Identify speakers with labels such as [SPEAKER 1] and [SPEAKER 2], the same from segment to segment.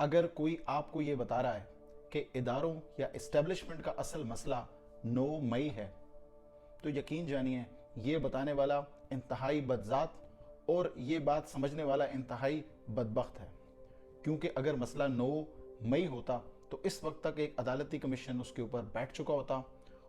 [SPEAKER 1] اگر کوئی آپ کو یہ بتا رہا ہے کہ اداروں یا اسٹیبلشمنٹ کا اصل مسئلہ 9 مئی ہے تو یقین جانیے یہ بتانے والا انتہائی بدذات اور یہ بات سمجھنے والا انتہائی بدبخت ہے، کیونکہ اگر مسئلہ 9 مئی ہوتا تو اس وقت تک ایک عدالتی کمیشن اس کے اوپر بیٹھ چکا ہوتا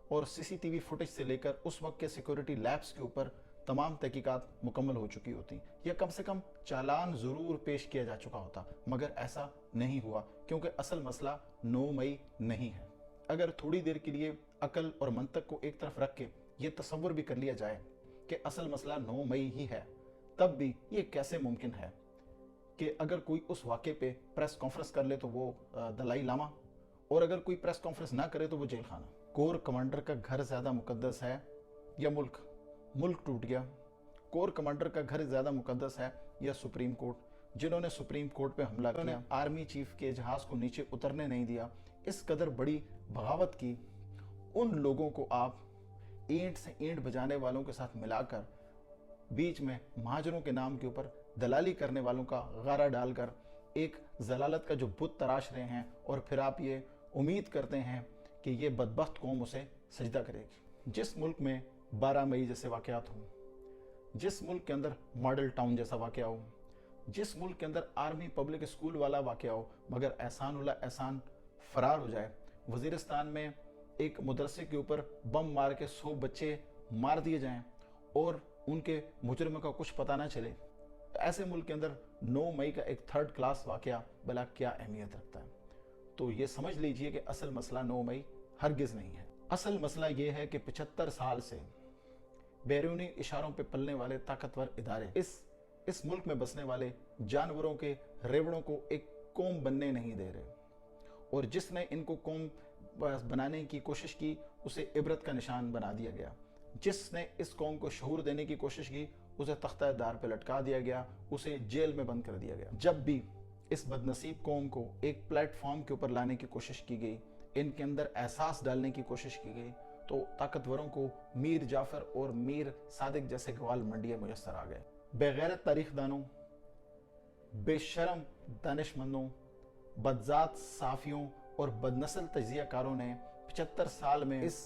[SPEAKER 1] اور سی سی ٹی وی فوٹیج سے لے کر اس وقت کے سیکورٹی لیبس کے اوپر تمام تحقیقات مکمل ہو چکی ہوتی یا کم سے کم چالان ضرور پیش کیا جا چکا ہوتا، مگر ایسا نہیں ہوا کیونکہ اصل مسئلہ 9 مئی نہیں ہے۔ اگر تھوڑی دیر کے لیے عقل اور منطق کو ایک طرف رکھ کے یہ تصور بھی کر لیا جائے کہ اصل مسئلہ 9 مئی ہی ہے، تب بھی یہ کیسے ممکن ہے کہ اگر کوئی اس واقعے پہ پریس کانفرنس کر لے تو وہ دلائی لاما، اور اگر کوئی پریس کانفرنس نہ کرے تو وہ جیل خانہ۔ کور کمانڈر کا گھر زیادہ مقدس ہے یا ملک ٹوٹ گیا؟ کور کمانڈر کا گھر زیادہ مقدس ہے یا سپریم کورٹ؟ جنہوں نے سپریم کورٹ پہ حملہ کیا، آرمی چیف کے جہاز کو نیچے اترنے نہیں دیا، اس قدر بڑی بغاوت کی، ان لوگوں کو آپ اینٹ سے اینٹ بجانے والوں کے ساتھ ملا کر بیچ میں مہاجروں کے نام کے اوپر دلالی کرنے والوں کا غارہ ڈال کر ایک ضلالت کا جو بت تراش رہے ہیں، اور پھر آپ یہ امید کرتے ہیں کہ یہ بدبخت قوم اسے سجدہ کرے گی۔ جس ملک میں 12 مئی جیسے واقعات ہوں، جس ملک کے اندر ماڈل ٹاؤن جیسا واقعہ ہو، جس ملک کے اندر آرمی پبلک اسکول والا واقعہ ہو، مگر احسان اللہ احسان فرار ہو جائے، وزیرستان میں ایک مدرسے کے اوپر بم مار کے 100 بچے مار دیے جائیں اور ان کے مجرموں کا کچھ پتہ نہ چلے، ایسے ملک کے اندر 9 مئی کا ایک 3rd کلاس واقعہ بلا کیا اہمیت رکھتا ہے؟ تو یہ سمجھ لیجئے کہ اصل مسئلہ 9 مئی ہرگز نہیں ہے۔ اصل مسئلہ یہ ہے کہ 75 سال سے بیرونی اشاروں پہ پلنے والے طاقتور ادارے اس ملک میں بسنے والے جانوروں کے ریوڑوں کو ایک قوم بننے نہیں دے رہے، اور جس نے ان کو قوم بنانے کی کوشش کی اسے عبرت کا نشان بنا دیا گیا، جس نے اس قوم کو شعور دینے کی کوشش کی اسے تختہ دار پہ لٹکا دیا گیا، اسے جیل میں بند کر دیا گیا۔ جب بھی اس بدنصیب قوم کو ایک پلیٹ فارم کے اوپر لانے کی کوشش کی گئی، ان کے اندر احساس ڈالنے کی کوشش کی گئی، تو طاقتوروں کو میر جعفر اور میر صادق جیسے گوال منڈیے میسر آ گئے۔ بے غیرت تاریخ دانوں، بے شرم دانش مندوں، بدذات صحافیوں اور بدنسل تجزیہ کاروں نے 75 سال میں اس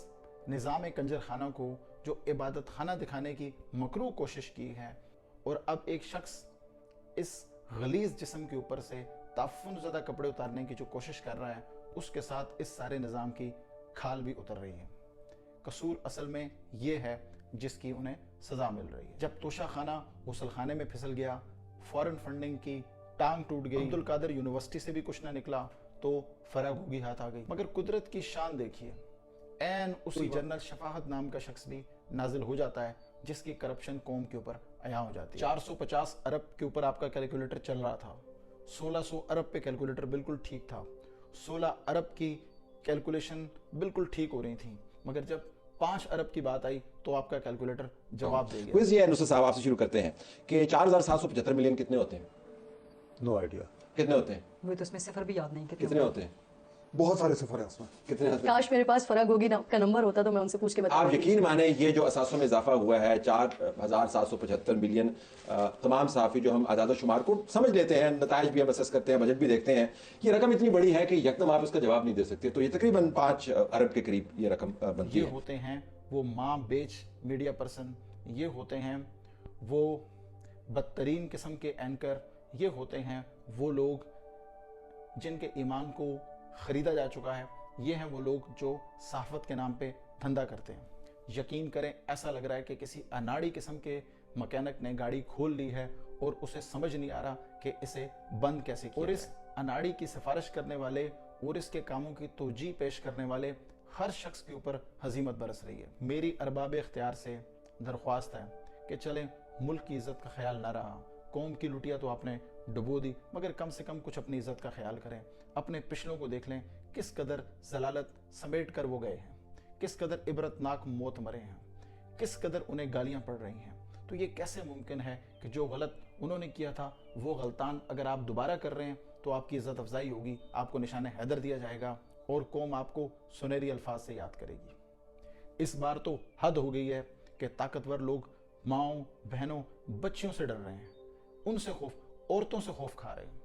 [SPEAKER 1] نظام کنجر خانہ کو جو عبادت خانہ دکھانے کی مکروہ کوشش کی ہے، اور اب ایک شخص اس غلیظ جسم کے اوپر سے تعفن زدہ کپڑے اتارنے کی جو کوشش کر رہا ہے، اس کے ساتھ اس سارے نظام کی کھال بھی اتر رہی ہے۔ قصور اصل میں یہ ہے جس کی انہیں سزا مل رہی ہے۔ جب توشہ خانہ غسل خانے میں پھسل گیا، فورن فنڈنگ کی ٹانگ ٹوٹ گئی، عبدالقادر یونیورسٹی سے بھی کچھ نہ نکلا تو فرا گوگی ہاتھ آ گئی، مگر قدرت کی شان دیکھیے، این اسی جنرل شفاعت نام کا شخص بھی نازل ہو جاتا ہے جس کی کرپشن قوم کے اوپر عیاں ہو جاتی ہے۔ 450 ارب کے اوپر آپ کا کیلکولیٹر چل رہا تھا، 1600 ارب پہ کیلکولیٹر بالکل ٹھیک تھا، 16 ارب کی کیلکولیشن بالکل ٹھیک ہو رہی تھی، مگر جب 5 ارب کی بات آئی تو آپ کا کیلکولیٹر جواب دے گیا۔
[SPEAKER 2] کوئز یہ ہے نصرت صاحب، آپ سے شروع کرتے ہیں کہ 4775 ملین کتنے ہوتے ہیں؟
[SPEAKER 3] نو آئیڈیا
[SPEAKER 2] کتنے ہوتے ہیں؟
[SPEAKER 4] وہ تو اس میں صفر بھی یاد نہیں
[SPEAKER 2] کتنے ہوتے ہیں؟
[SPEAKER 3] بہت سارے سفر ہیں اس میں۔
[SPEAKER 2] کتنے ہوتے ہیں؟
[SPEAKER 4] کاش میرے پاس فرا گوگی کا نمبر ہوتا تو میں ان سے پوچھ کے بتا
[SPEAKER 2] آپ یقین مانیں یہ جو اثاثوں میں اضافہ ہوا ہے 4775 ملین، تمام صحافی جو ہم اعداد و شمار کو سمجھ لیتے ہیں، نتائج بھی ہم اسس کرتے ہیں، بجٹ بھی دیکھتے ہیں، یہ رقم اتنی بڑی ہے کہ یکدم آپ اس کا جواب نہیں دے سکتے، تو یہ تقریباً 5 ارب کے قریب یہ رقم بنتی ہے۔
[SPEAKER 1] یہ ہوتے ہیں وہ ماں بیچ میڈیا پرسن، یہ ہوتے ہیں وہ بدترین قسم کے اینکر، یہ ہوتے ہیں وہ لوگ جن کے ایمان کو خریدا جا چکا ہے، یہ ہیں وہ لوگ جو صحافت کے نام پہ دھندا کرتے ہیں۔ یقین کریں ایسا لگ رہا ہے کہ کسی اناڑی قسم کے مکینک نے گاڑی کھول لی ہے اور اسے سمجھ نہیں آ رہا کہ اسے بند کیسے کیا، اور اس اناڑی کی سفارش کرنے والے اور اس کے کاموں کی توجیہ پیش کرنے والے ہر شخص کے اوپر ہزیمت برس رہی ہے۔ میری ارباب اختیار سے درخواست ہے کہ چلیں، ملک کی عزت کا خیال نہ رہا، قوم کی لٹیا تو آپ نے ڈبو دی، مگر کم سے کم کچھ اپنی عزت کا خیال کریں، اپنے پچھلوں کو دیکھ لیں، کس قدر ضلالت سمیٹ کر وہ گئے ہیں، کس قدر عبرتناک موت مرے ہیں، کس قدر انہیں گالیاں پڑ رہی ہیں۔ تو یہ کیسے ممکن ہے کہ جو غلط انہوں نے کیا تھا وہ غلطان اگر آپ دوبارہ کر رہے ہیں تو آپ کی عزت افزائی ہوگی، آپ کو نشان حیدر دیا جائے گا اور قوم آپ کو سنہری الفاظ سے یاد کرے گی۔ اس بار تو حد ہو گئی ہے کہ طاقتور لوگ ماؤں، بہنوں، بچیوں سے ڈر رہے ہیں، ان سے خوف، عورتوں سے خوف کھا رہے ہیں،